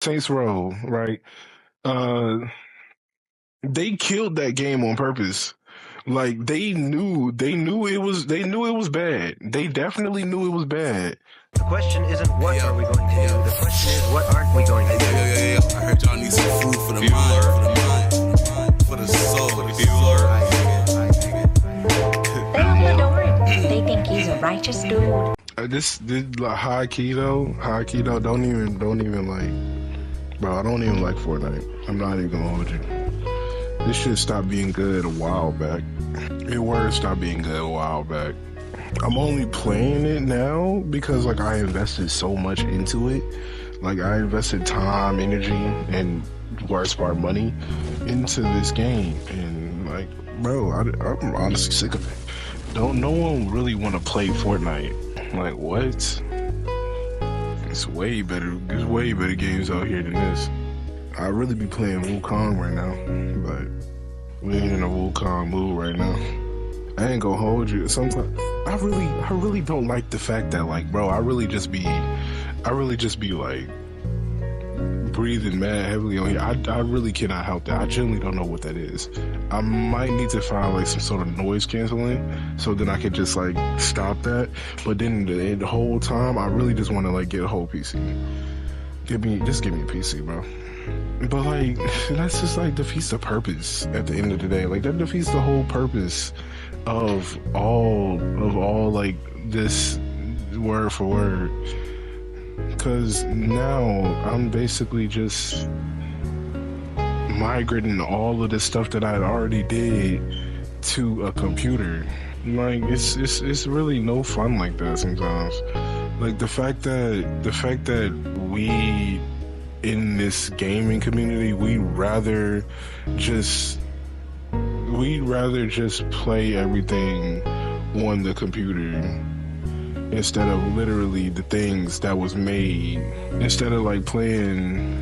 Saints Row, right? Uh, they killed that game on purpose. Like they knew it was bad. They definitely knew it was bad. The question isn't what are we going to do. The question is what aren't we going to do. I heard y'all need some food for the mind, for the mind, for the soul, for the Bueller. They open the door. They think he's a righteous dude. This like high key though. Don't even like, bro. I don't even like Fortnite. I'm not even gonna hold you. This shit stopped being good a while back. It were stopped being good a while back. I'm only playing it now because like I invested so much into it. Like I invested time, energy, and worst part money into this game, and like, bro, I'm honestly sick of it. Don't no one really want to play Fortnite? Like what? It's way better. There's way better games out here than this. I really be playing Wukong right now, but we ain't in a Wukong mood right now. I ain't gonna hold you. Sometimes I really don't like the fact that like, bro, I really just be like breathing mad heavily on here. I really cannot help that. I genuinely don't know what that is. I might need to find like some sort of noise canceling so then I could just like stop that. But then the whole time I really just want to like get a whole PC. Just give me a PC, bro. But like that's just like defeats the purpose at the end of the day. Like that defeats the whole purpose of all like this word for word. Cause now I'm basically just migrating all of the stuff that I already did to a computer. Like it's really no fun like that sometimes. Like the fact that we in this gaming community, we'd rather just play everything on the computer instead of literally the things that was made, instead of like playing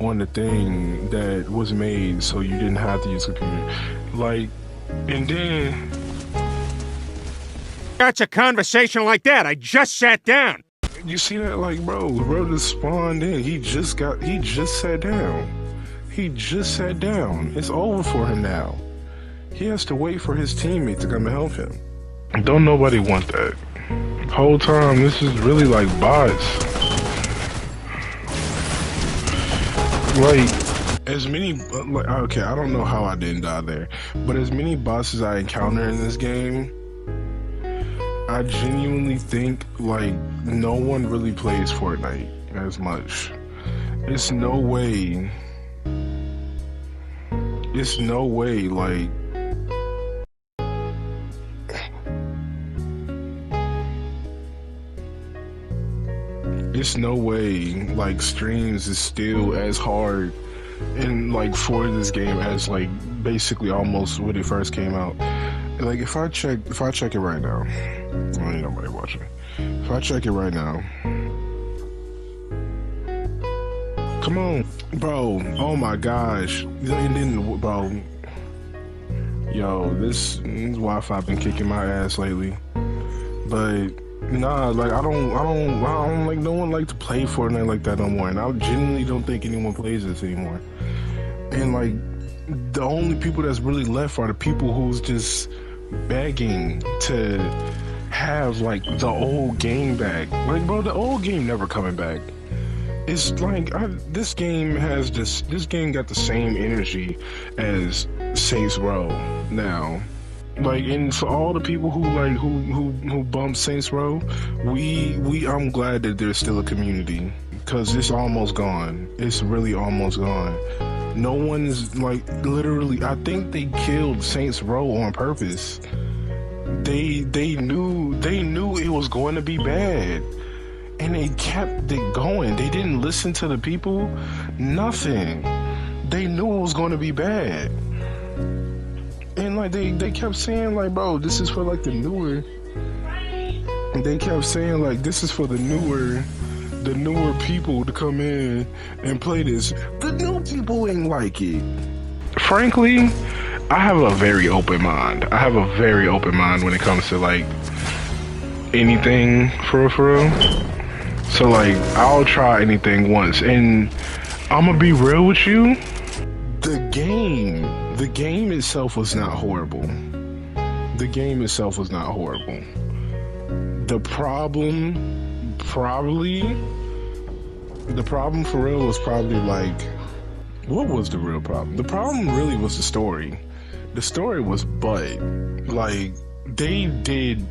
on the thing that was made so you didn't have to use a computer. Like, and then That's a conversation like that. I just sat down. you see that, like, bro just spawned in. He just sat down. He just sat down. It's over for him now. He has to wait for his teammate to come and help him. Don't nobody want that. Whole time, this is really like bots. Like, as many, like, okay, I don't know how I didn't die there, but as many bots as I encounter in this game, I genuinely think, like, no one really plays Fortnite as much. It's no way, like, it's no way, like, streams is still as hard and like for this game as like basically almost when it first came out. Like if I check it right now, well, ain't nobody watching. If I check it right now, come on, bro. Oh my gosh, and then bro, yo, this Wi-Fi been kicking my ass lately, but. Nah, like I don't like no one like to play Fortnite like that no more, and I genuinely don't think anyone plays this anymore. And like the only people that's really left are the people who's just begging to have like the old game back. Like, bro, the old game never coming back. It's like this game got the same energy as Saints Row now. Like, and for all the people who bump Saints Row, I'm glad that there's still a community, because it's almost gone. It's really almost gone. No one's like, literally, I think they killed Saints Row on purpose. They knew it was going to be bad, and they kept it going. They didn't listen to the people, nothing. They knew it was going to be bad. And like they kept saying like, bro, this is for like the newer. And they kept saying like, this is for the newer people to come in and play this. The new people ain't like it. Frankly, I have a very open mind. When it comes to like anything for real. So like, I'll try anything once, and I'm gonna be real with you. The game itself was not horrible. The game itself was not horrible. The problem for real was probably like, what was the real problem? The problem really was the story. The story was butt. Like, they did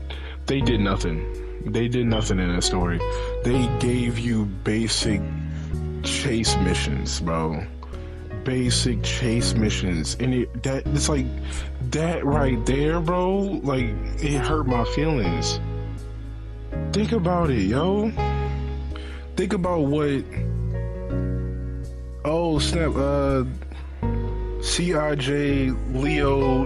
nothing. They did nothing in that story. They gave you basic chase missions, bro. Basic chase missions. And it's like, that right there, bro, like, it hurt my feelings. Think about it, yo. Think about what, oh snap, CIJ, Leo,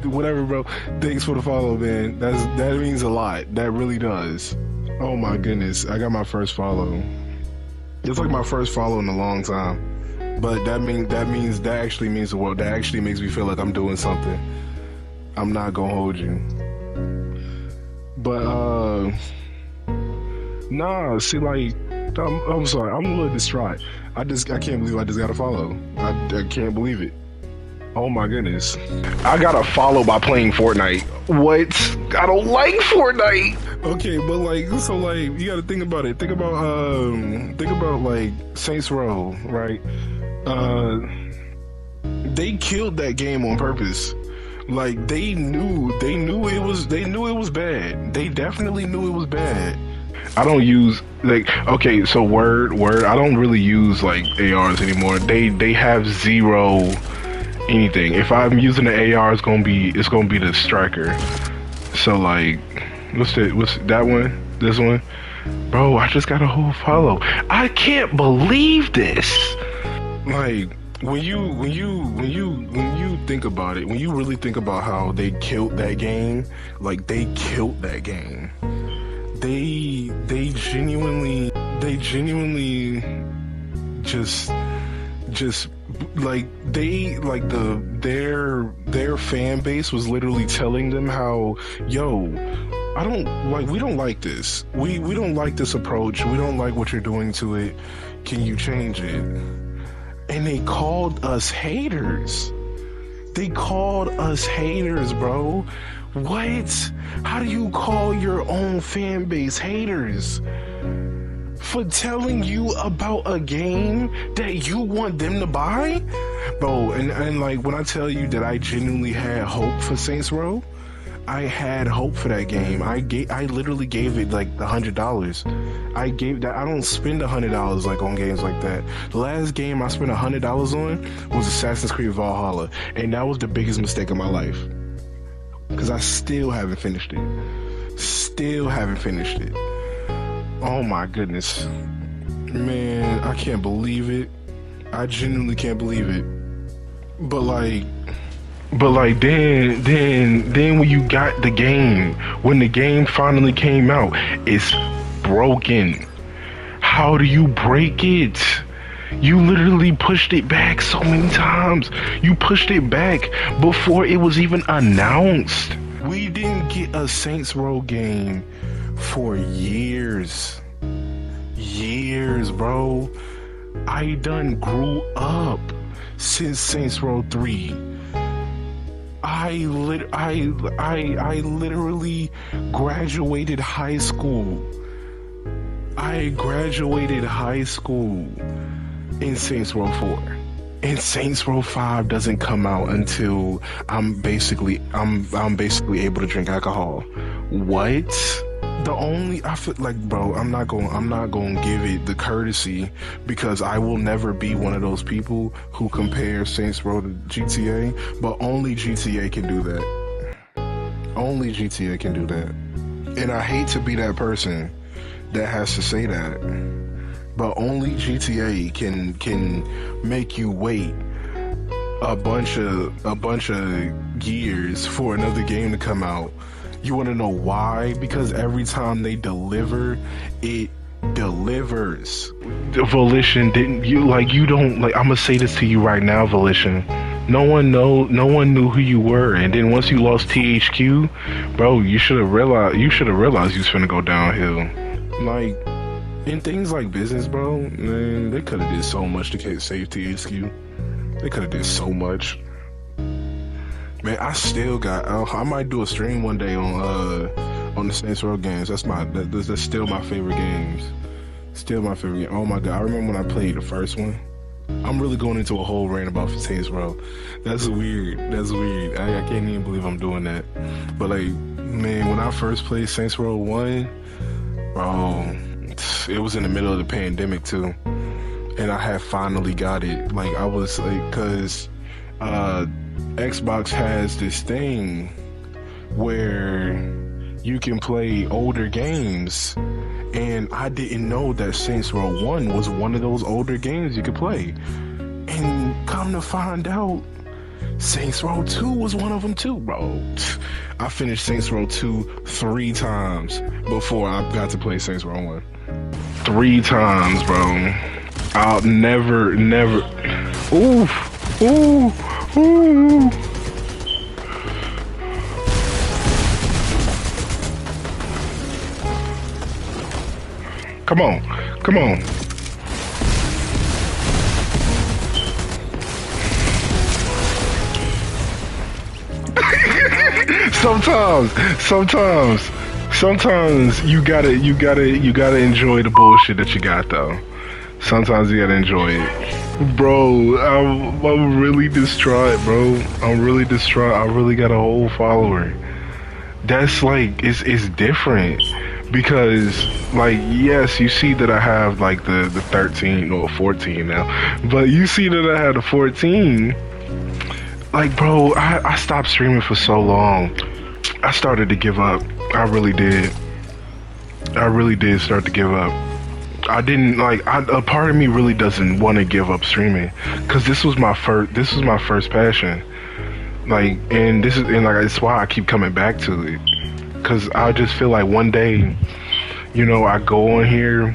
whatever, bro. Thanks for the follow, man. That means a lot. That really does. Oh my goodness, I got my first follow. It's like my first follow in a long time. But that actually means the world. That actually makes me feel like I'm doing something. I'm not gonna hold you. But nah, see, like, I'm sorry, I'm a little distraught. I can't believe I just got a follow. I can't believe it. Oh my goodness. I got a follow by playing Fortnite. What? I don't like Fortnite. Okay, but like, so like, you gotta think about it. Think about like Saints Row, right? They killed that game on purpose. Like, they knew it was bad. They definitely knew it was bad. I don't use, like, okay, so word, I don't really use like ARs anymore. They have zero anything. If I'm using the AR, it's gonna be the striker. So like, what's that one? This one? Bro, I just got a whole follow. I can't believe this. Like, when you think about it, when you really think about how they killed that game, like, they killed that game. They genuinely just like, their fan base was literally telling them how, yo, we don't like this. We don't like this approach. We don't like what you're doing to it. Can you change it? And they called us haters. They called us haters, bro. What? How do you call your own fan base haters? For telling you about a game that you want them to buy? Bro, and like, when I tell you that I genuinely had hope for Saints Row, I had hope for that game. I literally gave it like $100. I don't spend $100 like on games like that. The last game I spent $100 on was Assassin's Creed Valhalla, and that was the biggest mistake of my life. Cause I still haven't finished it. Oh my goodness. Man, I can't believe it. I genuinely can't believe it. But like then when you got the game, when the game finally came out, it's broken. How do you break it? You literally pushed it back so many times. You pushed it back before it was even announced. We didn't get a Saints Row game for years. Years, bro. I done grew up since Saints Row 3. I literally graduated high school. I graduated high school in Saints Row 4. And Saints Row 5 doesn't come out until I'm basically able to drink alcohol. What? I feel like, bro, I'm not going to give it the courtesy, because I will never be one of those people who compare Saints Row to GTA, but only GTA can do that. Only GTA can do that. And I hate to be that person that has to say that, but only GTA can make you wait a bunch of years for another game to come out. You want to know why? Because every time they deliver, it delivers. Volition, I'm gonna say this to you right now, Volition. No one knew who you were, and then once you lost THQ, bro, you should have realized you was finna go downhill. Like, In things like business, bro, man, they could have did so much to save THQ. They could have did so much. Man, I still got. I might do a stream one day on the Saints Row games. That's still my favorite games. Still my favorite game. Oh my god, I remember when I played the first one. I'm really going into a whole rant about Saints Row. That's weird. That's weird. I can't even believe I'm doing that. But like, man, when I first played Saints Row 1, bro, it was in the middle of the pandemic too, and I had finally got it. Like I was like, cause Xbox has this thing where you can play older games, and I didn't know that Saints Row 1 was one of those older games you could play. And come to find out, Saints Row 2 was one of them too, bro. I finished Saints Row 2 3 times before I got to play Saints Row 1. 3 times, bro. I'll never. Ooh. Come on. Sometimes you gotta enjoy the bullshit that you got though. Sometimes you gotta enjoy it. Bro, I'm really distraught, bro. I'm really distraught. I really got a whole follower. That's like, it's different. Because, like, yes, you see that I have, like, the 13, or 14 now. But you see that I had a 14. Like, bro, I stopped streaming for so long. I started to give up. I really did. I really did start to give up. I didn't, like, a part of me really doesn't want to give up streaming. Because this was my first passion. Like, and that's why I keep coming back to it. Because I just feel like one day, you know, I go on here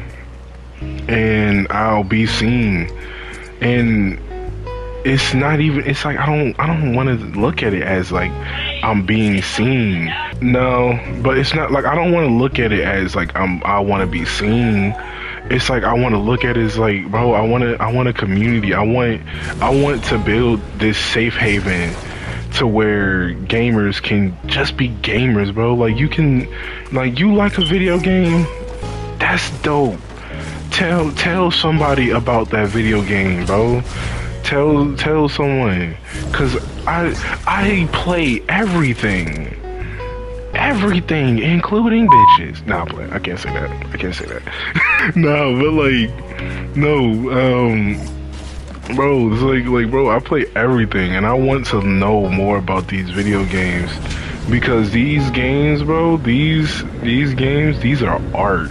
and I'll be seen, and it's not even, it's like I don't want to look at it as like I'm being seen. No, but it's not like I don't want to look at it as like I want to be seen. It's like I want to look at it as like, bro, I want a community. I want to build this safe haven to where gamers can just be gamers, bro. Like, you can, like, you like a video game, that's dope. Tell somebody about that video game, bro. Tell someone, cause I play everything, including bitches. Nah, I can't say that. No, but like, no, bro, it's like, bro, I play everything, and I want to know more about these video games, because these games, bro, these games, these are art.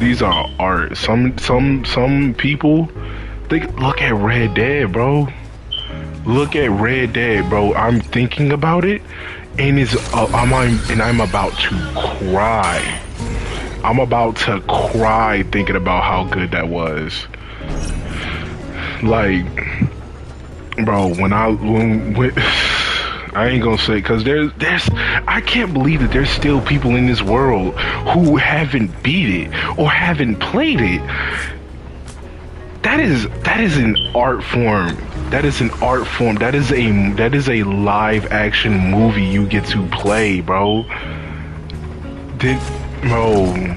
These are art. Some people, they look at Red Dead, bro. Look at Red Dead, bro. I'm thinking about it, and I'm about to cry. I'm about to cry thinking about how good that was. Like, bro, I ain't gonna say, cause I can't believe that there's still people in this world who haven't beat it or haven't played it. That is an art form. That is an art form. That is a live action movie you get to play, bro. Bro.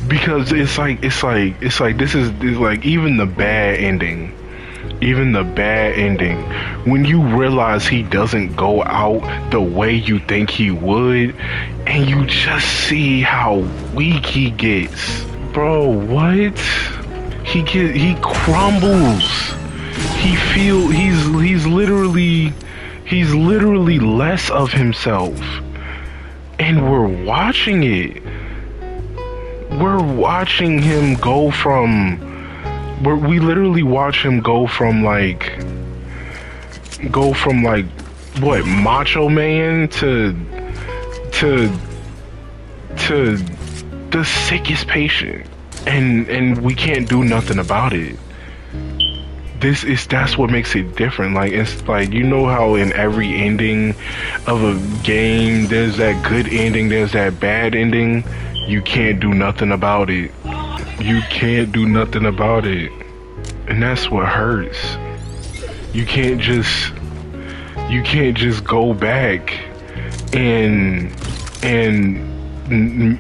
Because it's like this is like even the bad ending, when you realize he doesn't go out the way you think he would, and you just see how weak he gets, bro. What? He crumbles. He's literally less of himself, and we're watching it. We're watching him go from, we literally watch him go from like what, Macho Man to the sickest patient, and we can't do nothing about it. That's what makes it different. Like, it's like, you know how in every ending of a game there's that good ending, there's that bad ending. You can't do nothing about it. You can't do nothing about it. And that's what hurts. You can't just go back and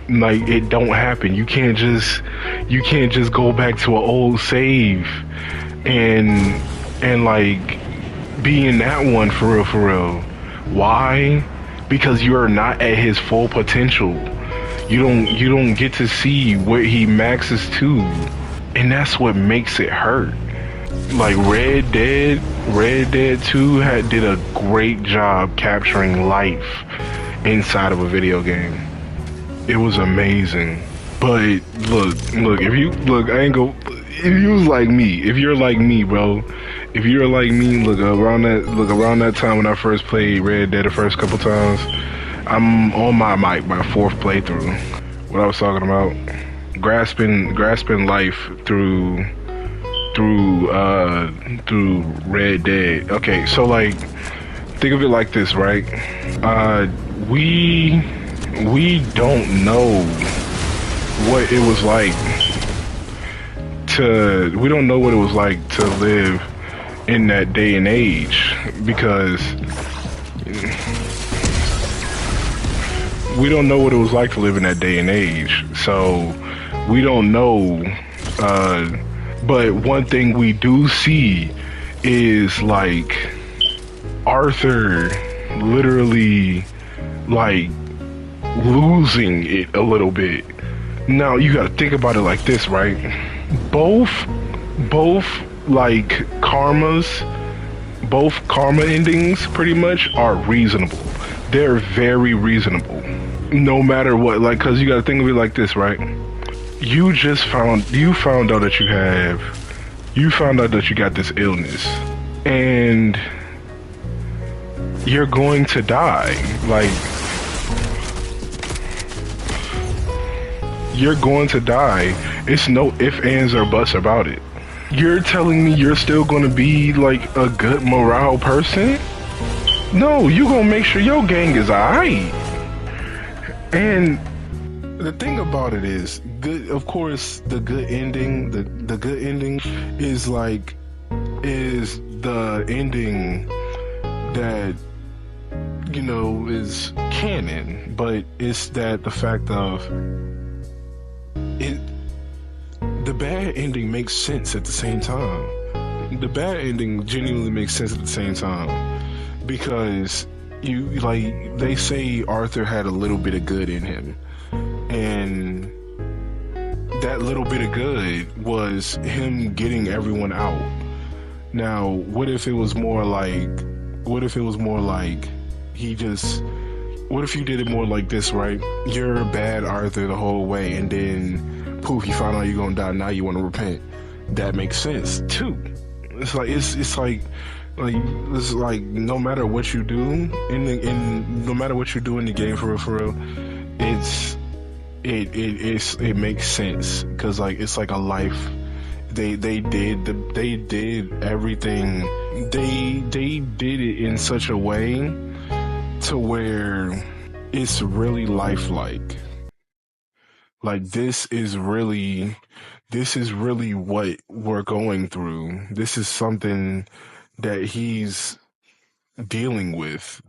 like it don't happen. You can't just go back to an old save and like be in that one for real. Why? Because you're not at his full potential. You don't get to see where he maxes to, and that's what makes it hurt. Like Red Dead 2 did a great job capturing life inside of a video game. It was amazing. But look, I ain't go. If you was like me, if you're like me, bro, if you're like me, around that time when I first played Red Dead the first couple times, I'm on my fourth playthrough. What I was talking about, grasping life through Red Dead. Okay, so like, think of it like this, right? We don't know what it was like to live in that day and age, because we don't know what it was like to live in that day and age. So we don't know. But one thing we do see is like Arthur literally like losing it a little bit. Now you gotta think about it like this, right? Both like both karma endings pretty much are reasonable. They're very reasonable. No matter what, like, cause you gotta think of it like this, right? You found out that you got this illness, and you're going to die. Like, you're going to die. It's no ifs, ands, or buts about it. You're telling me you're still gonna be like a good morale person? No, you gonna make sure your gang is alright. And the thing about it is, good. Of course, the good ending. The good ending is the ending that is canon, but it's that the fact of it. The bad ending makes sense at the same time. The bad ending genuinely makes sense at the same time, because they say Arthur had a little bit of good in him, and that little bit of good was him getting everyone out. Now, what if it was more like he just, what if you did it more like this, right? You're bad Arthur the whole way, and then poof, you find out you're gonna die, now you want to repent. That makes sense too. It's like no matter what you do no matter what you do in the game, for real, it makes sense, because like it's like a life. They did everything. They did it in such a way to where it's really lifelike. Like, this is really what we're going through. This is something that he's dealing with.